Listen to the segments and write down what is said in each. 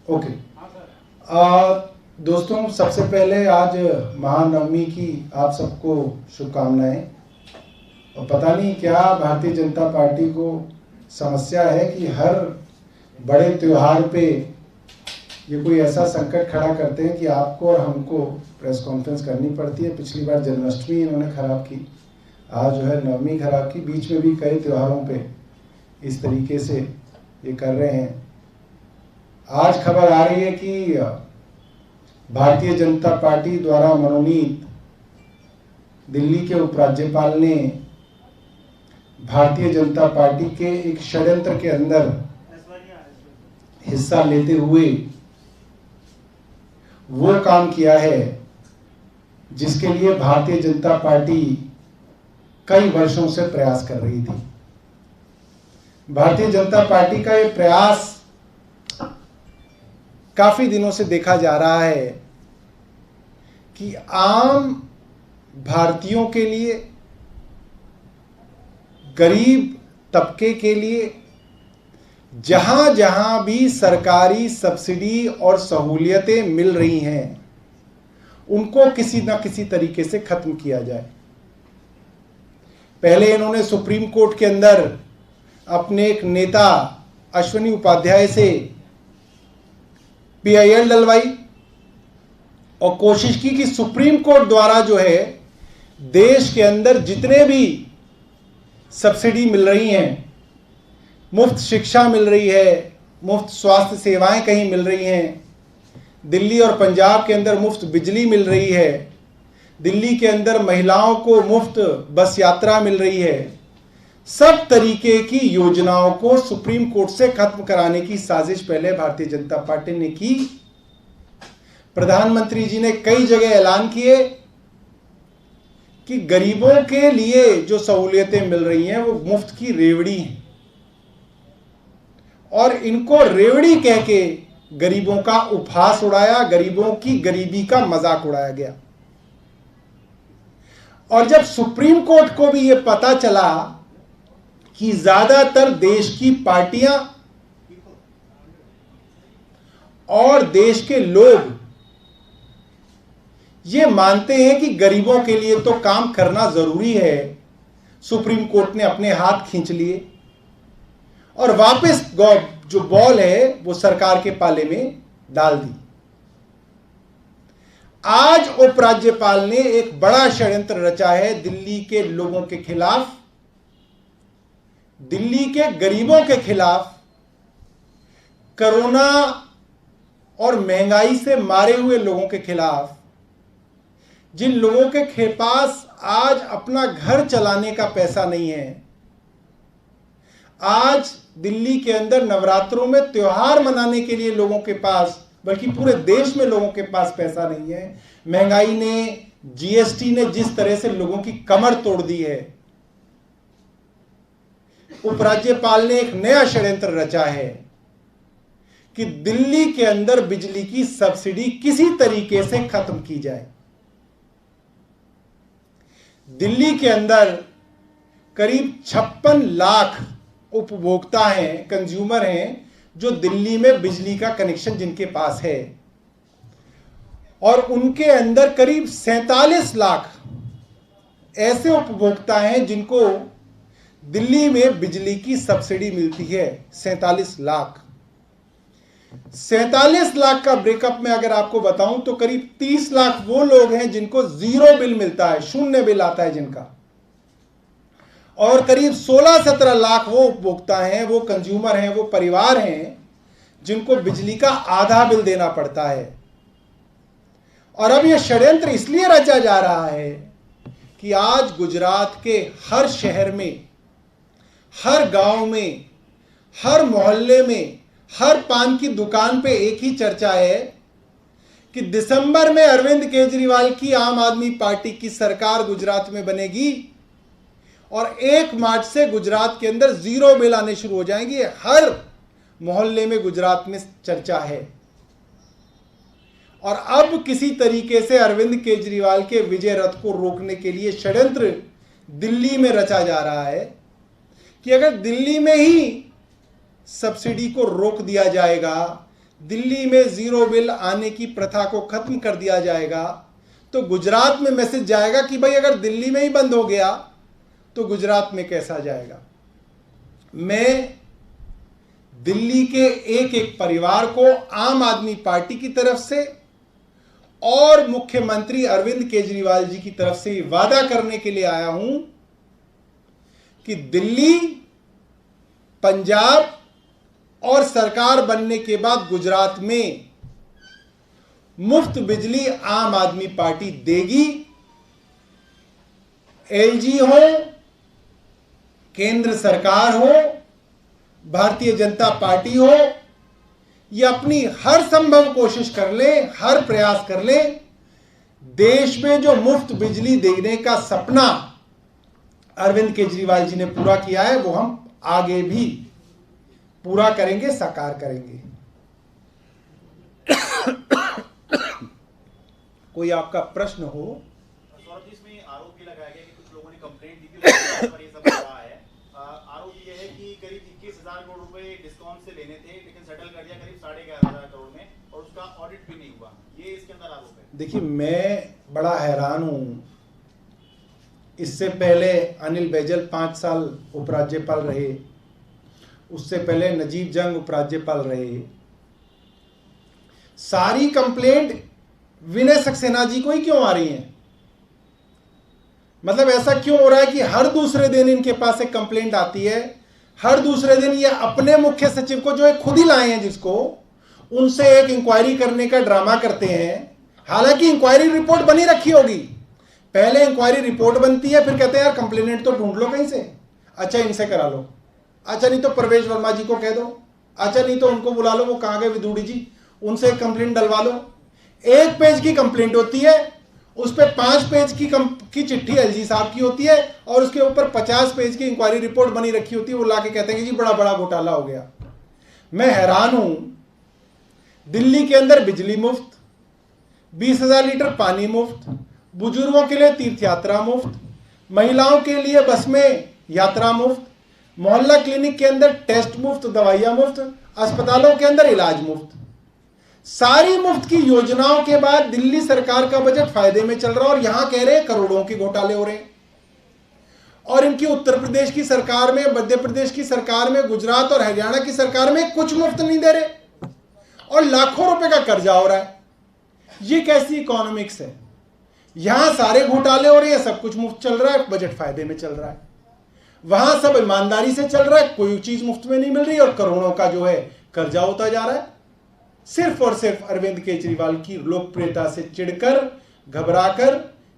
Okay. दोस्तों, सबसे पहले आज महानवमी की आप सबको शुभकामनाएं। और पता नहीं क्या भारतीय जनता पार्टी को समस्या है कि हर बड़े त्योहार पे ये कोई ऐसा संकट खड़ा करते हैं कि आपको और हमको प्रेस कॉन्फ्रेंस करनी पड़ती है। पिछली बार जन्माष्टमी इन्होंने खराब की, आज जो है नवमी खराब की, बीच में भी कई त्योहारों पे इस तरीके से ये कर रहे हैं। आज खबर आ रही है कि भारतीय जनता पार्टी द्वारा मनोनीत दिल्ली के उपराज्यपाल ने भारतीय जनता पार्टी के एक षड्यंत्र के अंदर हिस्सा लेते हुए वो काम किया है जिसके लिए भारतीय जनता पार्टी कई वर्षों से प्रयास कर रही थी। भारतीय जनता पार्टी का ये प्रयास काफी दिनों से देखा जा रहा है कि आम भारतीयों के लिए, गरीब तबके के लिए जहां जहां भी सरकारी सब्सिडी और सहूलियतें मिल रही हैं उनको किसी न किसी तरीके से खत्म किया जाए। पहले इन्होंने सुप्रीम कोर्ट के अंदर अपने एक नेता अश्विनी उपाध्याय से PIL डलवाई और कोशिश की कि सुप्रीम कोर्ट द्वारा जो है देश के अंदर जितने भी सब्सिडी मिल रही हैं, मुफ्त शिक्षा मिल रही है, मुफ्त स्वास्थ्य सेवाएं कहीं मिल रही हैं, दिल्ली और पंजाब के अंदर मुफ्त बिजली मिल रही है, दिल्ली के अंदर महिलाओं को मुफ्त बस यात्रा मिल रही है, सब तरीके की योजनाओं को सुप्रीम कोर्ट से खत्म कराने की साजिश पहले भारतीय जनता पार्टी ने की। प्रधानमंत्री जी ने कई जगह ऐलान किए कि गरीबों के लिए जो सहूलियतें मिल रही हैं वो मुफ्त की रेवड़ी हैं, और इनको रेवड़ी कह के गरीबों का उपहास उड़ाया, गरीबों की गरीबी का मजाक उड़ाया गया। और जब सुप्रीम कोर्ट को भी यह पता चला कि ज्यादातर देश की पार्टियां और देश के लोग ये मानते हैं कि गरीबों के लिए तो काम करना जरूरी है, सुप्रीम कोर्ट ने अपने हाथ खींच लिए और वापस जो बॉल है वो सरकार के पाले में डाल दी। आज उपराज्यपाल ने एक बड़ा षड्यंत्र रचा है दिल्ली के लोगों के खिलाफ, दिल्ली के गरीबों के खिलाफ, कोरोना और महंगाई से मारे हुए लोगों के खिलाफ, जिन लोगों के पास आज अपना घर चलाने का पैसा नहीं है। आज दिल्ली के अंदर नवरात्रों में त्योहार मनाने के लिए लोगों के पास, बल्कि पूरे देश में लोगों के पास पैसा नहीं है। महंगाई ने, GST ने जिस तरह से लोगों की कमर तोड़ दी है, उपराज्यपाल ने एक नया षड्यंत्र रचा है कि दिल्ली के अंदर बिजली की सब्सिडी किसी तरीके से खत्म की जाए। दिल्ली के अंदर करीब 56 लाख उपभोक्ता हैं, कंज्यूमर हैं, जो दिल्ली में बिजली का कनेक्शन जिनके पास है, और उनके अंदर करीब 47 लाख ऐसे उपभोक्ता हैं जिनको दिल्ली में बिजली की सब्सिडी मिलती है। 47 लाख का ब्रेकअप में अगर आपको बताऊं तो करीब 30 लाख वो लोग हैं जिनको जीरो बिल मिलता है, शून्य बिल आता है जिनका, और करीब 16-17 लाख वो उपभोक्ता हैं, वो कंज्यूमर हैं, वो परिवार हैं जिनको बिजली का आधा बिल देना पड़ता है। और अब यह षड्यंत्र इसलिए रचा जा रहा है कि आज गुजरात के हर शहर में, हर गांव में, हर मोहल्ले में, हर पान की दुकान पे एक ही चर्चा है कि दिसंबर में अरविंद केजरीवाल की आम आदमी पार्टी की सरकार गुजरात में बनेगी और 1 मार्च से गुजरात के अंदर जीरो बिल आने शुरू हो जाएंगे। हर मोहल्ले में गुजरात में चर्चा है। और अब किसी तरीके से अरविंद केजरीवाल के विजय रथ को रोकने के लिए षड्यंत्र दिल्ली में रचा जा रहा है कि अगर दिल्ली में ही सब्सिडी को रोक दिया जाएगा दिल्ली में जीरो बिल आने की प्रथा को खत्म कर दिया जाएगा तो गुजरात में मैसेज जाएगा कि भाई अगर दिल्ली में ही बंद हो गया तो गुजरात में कैसा जाएगा। मैं दिल्ली के एक एक परिवार को आम आदमी पार्टी की तरफ से और मुख्यमंत्री अरविंद केजरीवाल जी की तरफ से वादा करने के लिए आया हूं कि दिल्ली, पंजाब और सरकार बनने के बाद गुजरात में मुफ्त बिजली आम आदमी पार्टी देगी। एलजी हो, केंद्र सरकार हो, भारतीय जनता पार्टी हो, ये अपनी हर संभव कोशिश कर ले, हर प्रयास कर ले। देश में जो मुफ्त बिजली देने का सपना अरविंद केजरीवाल जी ने पूरा किया है वो हम आगे भी पूरा करेंगे, साकार करेंगे। कोई आपका प्रश्न हो? सौरभ जी, इसमें आरोप भी लगाया गया कि कुछ लोगों ने कंप्लेंट दी थी, उस पर ये सब हो रहा है। आरोप ये है कि करीब 21,000 करोड़ रुपए डिस्कॉम से लेने थे, लेकिन सेटल कर दिया करीब 11,500 करोड़ में, और उसका ऑडिट भी नहीं हुआ। ये इसके अंदर आरोप है। देखिए, मैं बड़ा हैरान हूं। इससे पहले अनिल बैजल 5 साल उपराज्यपाल रहे, उससे पहले नजीब जंग उपराज्यपाल रहे। सारी कंप्लेंट विनय सक्सेना जी को ही क्यों आ रही हैं? मतलब ऐसा क्यों हो रहा है कि हर दूसरे दिन इनके पास एक कंप्लेंट आती है, हर दूसरे दिन ये अपने मुख्य सचिव को, जो एक खुद ही लाए हैं जिसको, उनसे एक इंक्वायरी करने का ड्रामा करते हैं। हालांकि इंक्वायरी रिपोर्ट बनी रखी होगी, पहले इंक्वायरी रिपोर्ट बनती है, फिर कहते हैं यार कंप्लेनेंट तो ढूंढ लो कहीं से, अच्छा इनसे करा लो, अच्छा नहीं तो प्रवेश वर्मा जी को कह दो, अच्छा नहीं तो उनको बुला लो, वो कहाँ गए विदुड़ी जी, उनसे एक कंप्लेंट डलवा लो। 1 पेज की कंप्लेंट होती है, उस पर 5 पेज की चिट्ठी एलजी साहब की होती है, और उसके ऊपर 50 पेज की इंक्वायरी रिपोर्ट बनी रखी होती है। वो लाके कहते हैं कि जी बड़ा बड़ा घोटाला हो गया। मैं हैरान हूं, दिल्ली के अंदर बिजली मुफ्त, 20,000 लीटर पानी मुफ्त, बुजुर्गों के लिए तीर्थ यात्रा मुफ्त, महिलाओं के लिए बस में यात्रा मुफ्त, मोहल्ला क्लिनिक के अंदर टेस्ट मुफ्त, दवाइयां मुफ्त, अस्पतालों के अंदर इलाज मुफ्त। सारी मुफ्त की योजनाओं के बाद दिल्ली सरकार का बजट फायदे में चल रहा है, और यहां कह रहे हैं करोड़ों के घोटाले हो रहे हैं। और इनकी उत्तर प्रदेश की सरकार में, मध्य प्रदेश की सरकार में, गुजरात और हरियाणा की सरकार में कुछ मुफ्त नहीं दे रहे, और लाखों रुपए का कर्जा हो रहा है। ये कैसी इकोनॉमिक्स है? यहां सारे घोटाले हो रहे हैं, सब कुछ मुफ्त चल रहा है, बजट फायदे में चल रहा है। वहां सब ईमानदारी से चल रहा है, कोई चीज मुफ्त में नहीं मिल रही, और करोड़ों का जो है कर्जा होता जा रहा है। सिर्फ और सिर्फ अरविंद केजरीवाल की लोकप्रियता से चिढ़कर, घबराकर,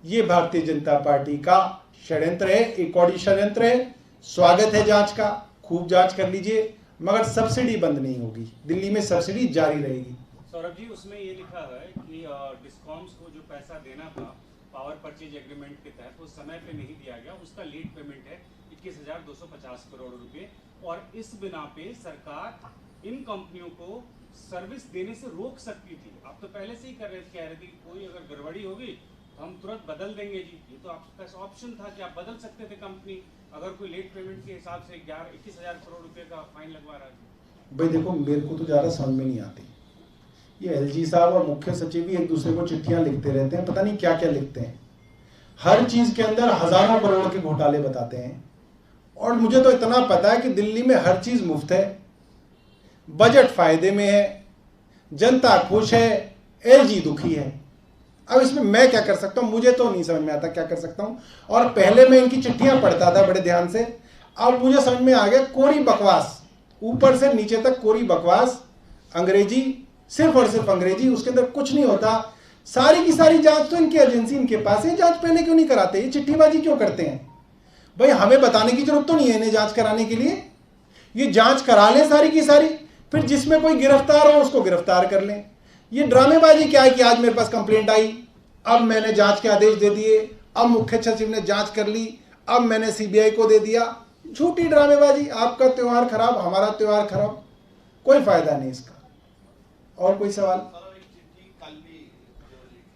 ये भारतीय जनता पार्टी का षड्यंत्र है, एक और षड्यंत्र है। स्वागत है जांच का, खूब जांच कर लीजिए, मगर सब्सिडी बंद नहीं होगी, दिल्ली में सब्सिडी जारी रहेगी। सौरभ जी, उसमें ये लिखा है कि डिस्कॉम्स को जो पैसा देना था पावर परचेज एग्रीमेंट के तहत, वो समय पे नहीं दिया गया, उसका लेट पेमेंट है 21,250 करोड़ रुपए, और इस बिना पे सरकार इन कंपनियों को सर्विस देने से रोक सकती थी। आप तो पहले से ही कह रहे थे कि कोई अगर गड़बड़ी होगी तो हम तुरंत बदल देंगे जी। ये तो आपके पास ऑप्शन था कि आप बदल सकते थे कंपनी, अगर कोई लेट पेमेंट के हिसाब से 21,000 करोड़ रुपए का फाइन लगवा रहा है। भाई देखो, मेरे को तो ज़्यादा समझ में नहीं आती। ये एलजी साहब और मुख्य सचिव भी एक दूसरे को चिट्ठियां लिखते रहते हैं, पता नहीं क्या क्या लिखते हैं। हर चीज के अंदर हजारों करोड़ के घोटाले बताते हैं। और मुझे तो इतना पता है कि दिल्ली में हर चीज मुफ्त है, बजट फायदे में है, जनता खुश है, एलजी दुखी है। अब इसमें मैं क्या कर सकता हूं? मुझे तो नहीं समझ में आता क्या कर सकता हूं। और पहले मैं इनकी चिट्ठियां पढ़ता था बड़े ध्यान से, अब मुझे समझ में आ गया कोरी बकवास, ऊपर से नीचे तक कोरी बकवास, अंग्रेजी, सिर्फ और सिर्फ अंग्रेजी, उसके अंदर कुछ नहीं होता। सारी की सारी जांच तो इनकी एजेंसी इनके पास है, जांच पहले क्यों नहीं कराते? ये चिट्ठीबाजी क्यों करते हैं? भाई हमें बताने की जरूरत तो नहीं है इन्हें जांच कराने के लिए, ये जांच करा लें सारी की सारी, फिर जिसमें कोई गिरफ्तार हो उसको गिरफ्तार कर लें। ये ड्रामेबाजी क्या है कि आज मेरे पास कंप्लेंट आई, अब मैंने जांच के आदेश दे दिए, अब मुख्य सचिव ने जांच कर ली, अब मैंने सीबीआई को दे दिया। झूठी ड्रामेबाजी, आपका त्योहार खराब, हमारा त्योहार खराब, कोई फायदा नहीं इसका। और कोई सवाल?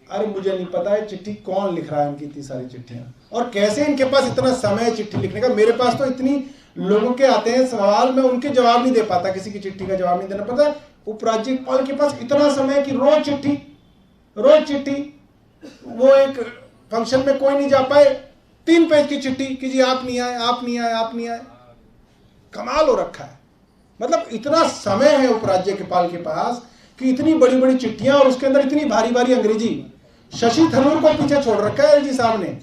अरे मुझे नहीं पता है चिट्ठी कौन लिख रहा है, इनकी इतनी सारी चिट्ठियां, और कैसे इनके पास इतना समय है चिट्ठी लिखने का। मेरे पास तो इतनी लोगों के आते हैं सवाल, मैं उनके जवाब नहीं दे पाता, किसी की चिट्ठी का जवाब नहीं देना पड़ता। उपराज्यपाल के पास इतना समय कि रोज चिट्ठी। वो एक फंक्शन में कोई नहीं जा पाए, 3 पेज की चिट्ठी कि जी आप नहीं आए। कमाल हो रखा है। मतलब इतना समय है उपराज्यपाल के पास कि इतनी बड़ी बड़ी चिट्ठियां और उसके अंदर इतनी भारी भारी अंग्रेजी। शशि थरूर को पीछे छोड़ रखा है एलजी साहब ने।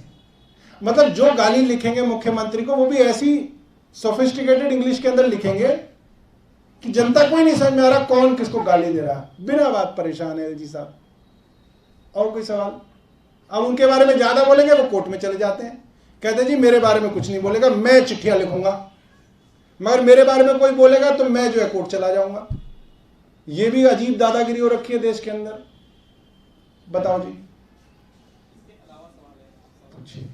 मतलब जो गाली लिखेंगे मुख्यमंत्री को वो भी ऐसी सोफिस्टिकेटेड इंग्लिश के अंदर लिखेंगे कि जनता को ही नहीं समझ में आ रहा कौन किसको गाली दे रहा। बिना बात परेशान है एलजी साहब। और कोई सवाल? अब उनके बारे में ज्यादा बोलेंगे वो कोर्ट में चले जाते हैं, कहते जी मेरे बारे में कुछ नहीं बोलेगा, मैं चिट्ठियां लिखूंगा, मगर मेरे बारे में कोई बोलेगा तो मैं जो है कोर्ट चला जाऊंगा। ये भी अजीब दादागिरी हो रखी है देश के अंदर। बताओ जी। पूछिए।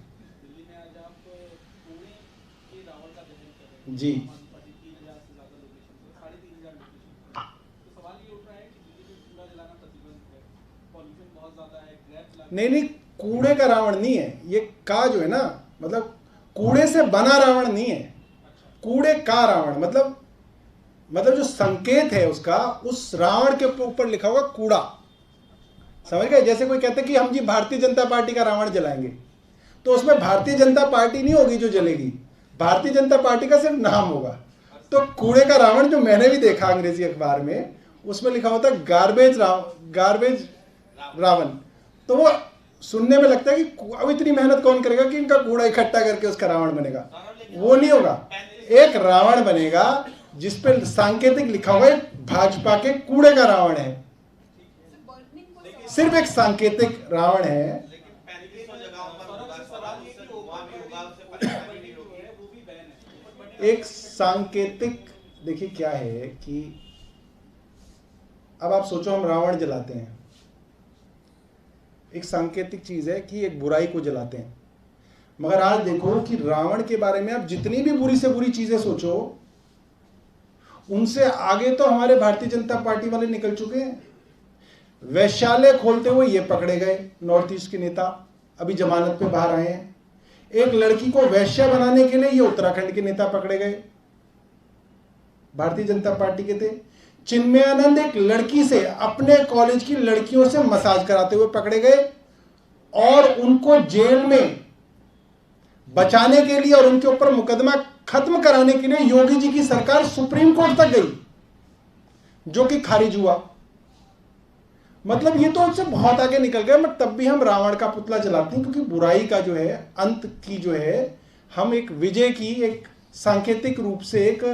जी नहीं, कूड़े का रावण नहीं है ये। का जो है ना, मतलब कूड़े से बना रावण नहीं है, कूड़े का रावण। मतलब जो संकेत है उसका, उस रावण के ऊपर लिखा होगा कूड़ा। समझ गए? जैसे कोई कहते कि हम जी भारतीय जनता पार्टी का रावण जलाएंगे, तो उसमें भारतीय जनता पार्टी नहीं होगी जो जलेगी, भारतीय जनता पार्टी का सिर्फ नाम होगा। तो कूड़े का रावण जो मैंने भी देखा अंग्रेजी अखबार में, उसमें लिखा होता है गार्बेज रावण। तो वो सुनने में लगता है कि अब इतनी मेहनत कौन करेगा कि इनका कूड़ा इकट्ठा करके उसका रावण बनेगा। वो नहीं होगा। एक रावण बनेगा जिसपे सांकेतिक लिखा हुआ है भाजपा के कूड़े का रावण है। सिर्फ एक सांकेतिक रावण है। एक सांकेतिक, देखिए क्या है कि अब आप सोचो हम रावण जलाते हैं, एक सांकेतिक चीज है कि एक बुराई को जलाते हैं। मगर आज देखो कि रावण के बारे में आप जितनी भी बुरी से बुरी चीजें सोचो, उनसे आगे तो हमारे भारतीय जनता पार्टी वाले निकल चुके हैं। वैश्यालय खोलते हुए ये पकड़े गए नॉर्थ ईस्ट के नेता, अभी जमानत पे बाहर आए हैं। एक लड़की को वैश्या बनाने के लिए ये उत्तराखंड के नेता पकड़े गए, भारतीय जनता पार्टी के थे। चिन्मयानंद एक लड़की से, अपने कॉलेज की लड़कियों से मसाज कराते हुए पकड़े गए और उनको जेल में बचाने के लिए और उनके ऊपर मुकदमा खत्म कराने के लिए योगी जी की सरकार सुप्रीम कोर्ट तक गई, जो कि खारिज हुआ। मतलब ये तो उससे बहुत आगे निकल गए। मगर तब भी हम रावण का पुतला जलाते हैं, क्योंकि बुराई का जो है अंत की जो है, हम एक विजय की एक सांकेतिक रूप से एक